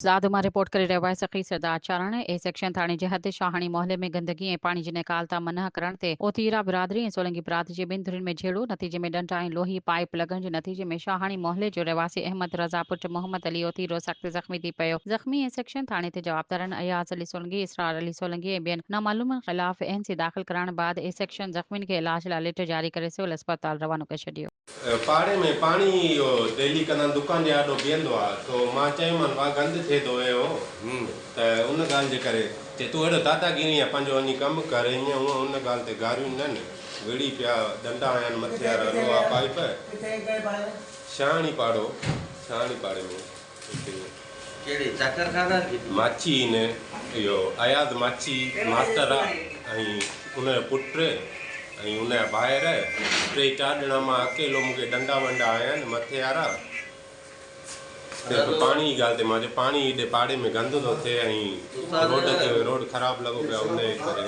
ज़ादुमा report करे रहियो आहे सखी सरदार चारण ए सेक्शन थाणे जे हद शाहाणी मोहल्ले में गंदगी ऐं पाणी जी निकालता मना करण ते ओतीरा बिरादरी ऐं सोलंगी बिरादरी जे ॿिनि धुरियुनि में झेड़ो नतीजे में डंडा ऐं लोही पाइप लॻण जे नतीजे में शाहाणी मोहल्ले जो रहवासी अहमद रज़ा पुट मोहम्मद अली ओतीरो सख़्त ज़ख़्मी थी पियो। ज़ख़्मी ऐं सेक्शन थाणे ते जवाबदारनि अयाज़ अली सोलंगी इसरार अली सोलंगी ऐं ॿियनि नामालूमनि ख़िलाफ़ एनसी दाख़िल कराइण बाद ए सेक्शन ज़ख़्मियुनि खे इलाज लाइ लिट जारी करे सिविल अस्पताल रवानो करे छॾियो। पाड़े में पानी इहो डेली कंदा दुकान जे आॾो बीहंदो आहे तो मां चयोमांसि भाउ गंद थिए थो हुयो त उन ॻाल्हि जे करे चए तूं अहिड़ो दादागिरी आहे पंहिंजो वञी कमु कर ईअं हूअं उन ॻाल्हि ते गारियूं न विड़ी पिया डंडा आया आहिनि मथे वारा लोहा पाइप शाहाणी पाड़े में माची ने इहो अयाज़ माची मास्टर आहे ऐं उनजो पुटु ऐं उनजा ॿाहिर टे चारि ॼणा मां अकेलो मूंखे डंडा वंडा आया आहिनि मथे वारा पाणी जी ॻाल्हि ते मां चयो पाणी हेॾे पाड़े में गंद थो थिए ऐं रोड ख़राबु लॻो पियो उनजे करे